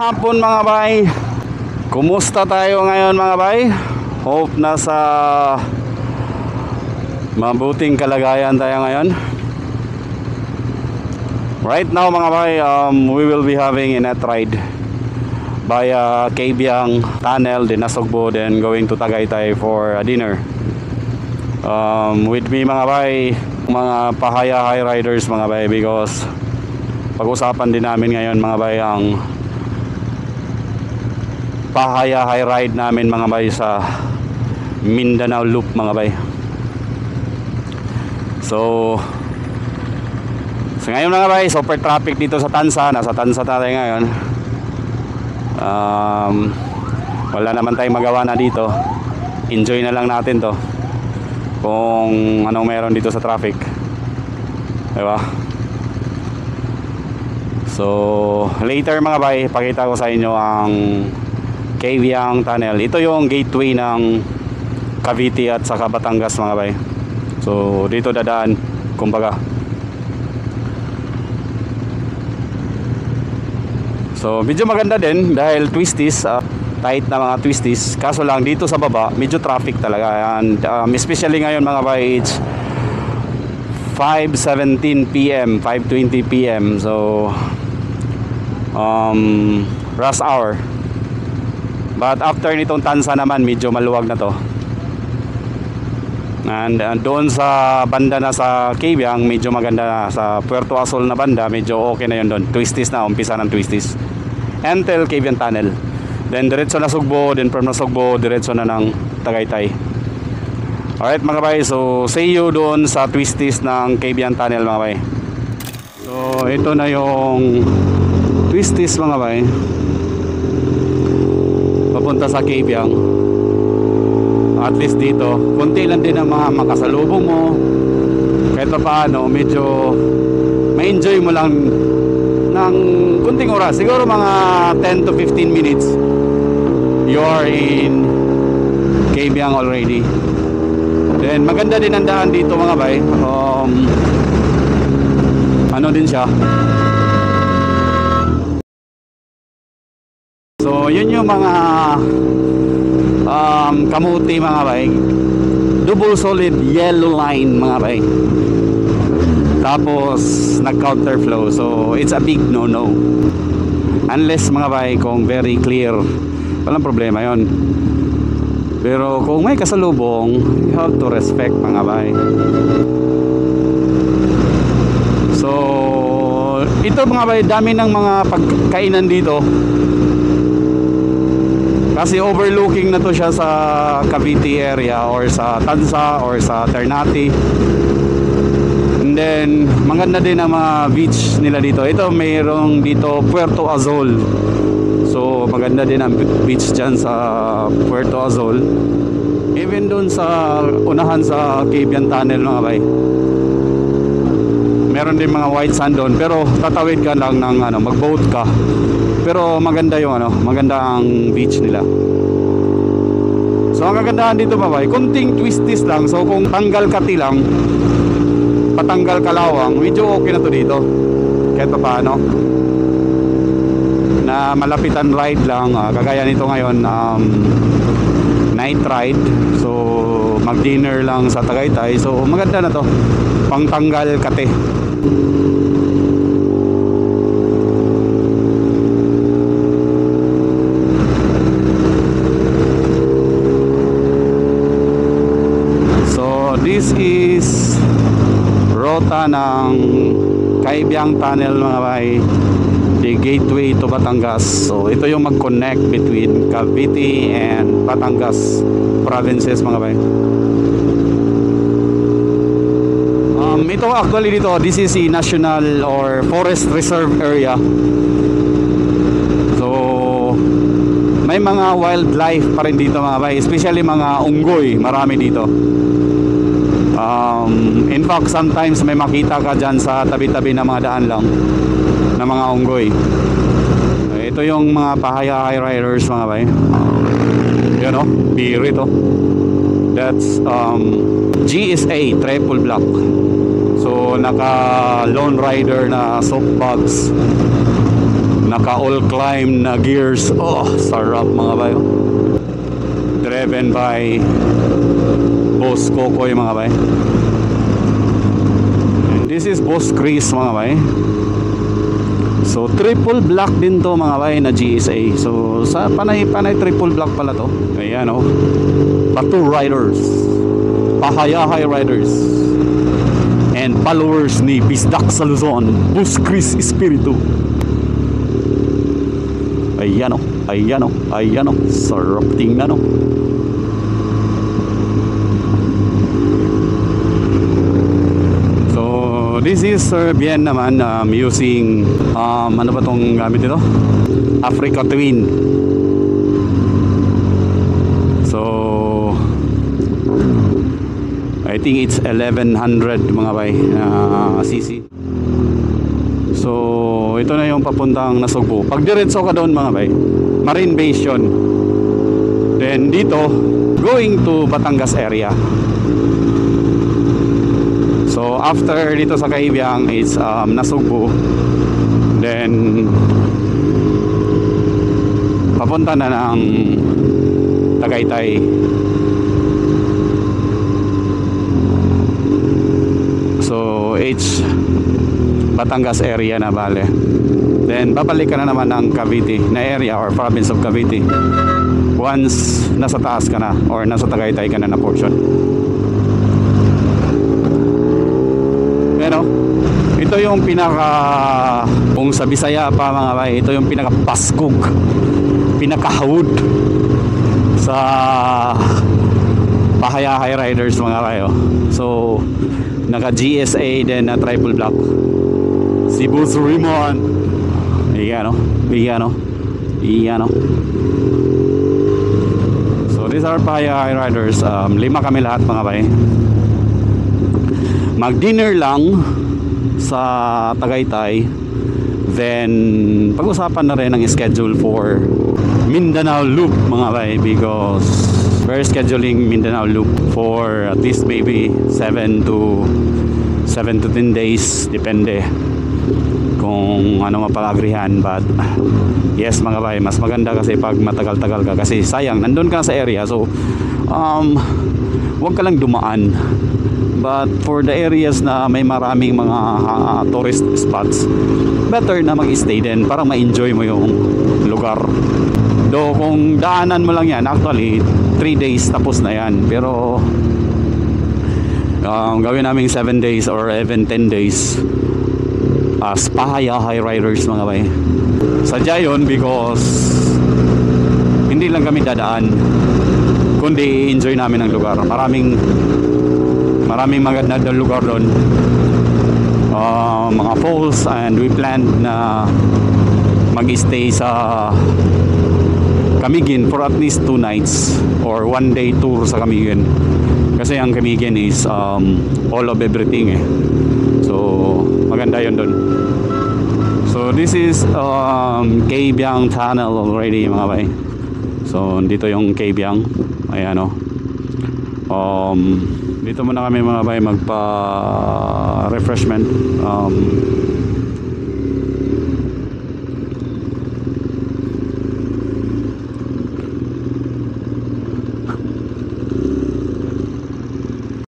hapon mga bay. Kumusta tayo ngayon mga bay? Hope nasa mabuting kalagayan tayo ngayon. Right now mga bay, we will be having a net ride via Cabiang Tunnel, then Nasugbo, then going to Tagaytay for a dinner. With me mga bay, mga Pahaya High Riders mga bay, because pag-usapan din namin ngayon mga bay ang Pahaya High Ride namin mga bay sa Mindanao Loop mga bay. So ngayon mga bay, super traffic dito sa Tansa. Nasa Tansa tayo ngayon. Wala naman tayong magawa na dito. Enjoy na lang natin to kung anong meron dito sa traffic, diba? So later mga bay, pakita ko sa inyo ang Cabiang Tunnel. Ito yung gateway ng Cavite at saka Batangas mga bay. So dito dadaan kumbaga. So medyo maganda din dahil twisties, tight na mga twisties. Kaso lang dito sa baba medyo traffic talaga. And especially ngayon mga bay, it's 5:17 PM, 5:20 PM. So rush hour. But after nitong Tansa naman medyo maluwag na to. And doon sa banda na sa Cabiang medyo maganda na. Sa Puerto Azul na banda medyo okay na yun doon. Twisties na, umpisa ng twisties until Cabiang Tunnel. Then diretso na Sugbo, then from Nasugbo diretso na ng Tagaytay. Alright mga bay, so see you doon sa twisties ng Cabiang Tunnel mga bay. So ito na yung twisties mga bay papunta sa Cabiang. At least dito konti lang din ang mga makasalubong mo, kahit pa paano medyo ma-enjoy mo lang ng kunting oras, siguro mga 10 to 15 minutes you are in Cabiang already. Then maganda din ang daan dito mga bay. Ano din siya, so yun yung mga kamuti mga bay, double solid yellow line mga bay, tapos nag counterflow. So it's a big no-no unless mga bay kung very clear, walang problema yon. Pero kung may kasalubong, you have to respect mga bay. So ito mga bay, dami ng mga pagkainan dito kasi overlooking na to siya sa Cavite area or sa Tansa or sa Ternate. And then maganda din ang mga beach nila dito. Ito mayroong dito Puerto Azul. So maganda din ang beach dyan sa Puerto Azul. Even doon sa unahan sa Cabiang Tunnel mga bay, meron din mga white sand doon, pero tatawid ka lang ng mag-boat ka. Pero maganda yung maganda ang beach nila. So ang kagandahan dito mga bay, kunting twisties lang. So kung tanggal kati lang, patanggal kalawang, medyo okay na to dito. Kahit pa paano na malapitan ride lang, kagaya nito ngayon, night ride. So mag dinner lang sa Tagaytay. So maganda na to, pang tanggal kate. So this is rota ng Cabiang Tunnel mga bay, the gateway to Batangas. So ito yung mag-connect between Cavite and Batangas provinces mga bay. Ito actually dito, this is a national or forest reserve area. So may mga wildlife pa rin dito mga bay, especially mga unggoy, marami dito. In fact sometimes may makita ka dyan sa tabi-tabi na mga daan lang na mga unggoy. Ito yung mga Pahaya High Riders mga bay. Yan o, beer ito. That's GSA triple black. So naka lone rider na softbox. Naka all climb na gears. Oh, sarap mga bay. Driven by Boss Kokoy mga bay. And this is Boss Chris mga bay. So triple black din to mga bay na GSA. So sa panay triple black pala to. Ayan oh. Patu riders, Pahayahay riders, and followers ni Bisdak sa Luzon, Boss Chris Espiritu. Ayan o, ayan o, ayan o. Sarap tingnan o. So, this is Sir Bien naman using, ano ba tong gamit ito? Africa Twin. So, I think it's 1100 mga bay cc. So ito na yung papuntang Nasugbu. Pag diretso ka doon mga bay, Marine Base yun. Then dito going to Batangas area. So after dito sa Kaibiang it's Nasugbu. Then papunta na ng Tagaytay. So it's Batangas area na bale. Then babalik ka na naman ng Cavite na area or province of Cavite once nasa taas ka na or nasa Tagaytay ka na portion. Pero ito yung pinaka, kung sa Bisaya pa mga bay, ito yung pinaka paskog, pinakahawod sa Pahayahay riders mga kayo. So naka GSA din na triple black si Boss Raymond. Iyan o, iyan o, iyan o. So these are Pahayahay riders. 5 kami lahat mga bay. Mag dinner lang sa Tagaytay. Then pag-usapan na rin ang schedule for Mindanao Loop mga bay, because we're scheduling Mindanao Loop for at least maybe 7 to 10 days, depende kung ano mapag-agrihan. But yes mga bay, mas maganda kasi pag matagal-tagal ka, kasi sayang nandun ka sa area. So wag ka lang dumaan. But for the areas na may maraming mga tourist spots, better na mag-stay din para ma-enjoy mo yung lugar. Do kung daanan mo lang yan, actually 3 days tapos na yan. Pero gawin namin 7 days or even 10 days as Pahayahay riders mga bay. Sadya yun because hindi lang kami dadaan, kundi enjoy namin ang lugar. Maraming maganda na lugar doon, mga falls, and we planned na mag-stay sa Camiguin for at least 2 nights or 1 day tour sa Camiguin, kasi ang Camiguin is all of everything eh. So maganda yun doon. So this is Kaibiang Tunnel already mga bay. So dito yung Kaibiang, ayan o. Dito muna kami mga bay magpa refreshment.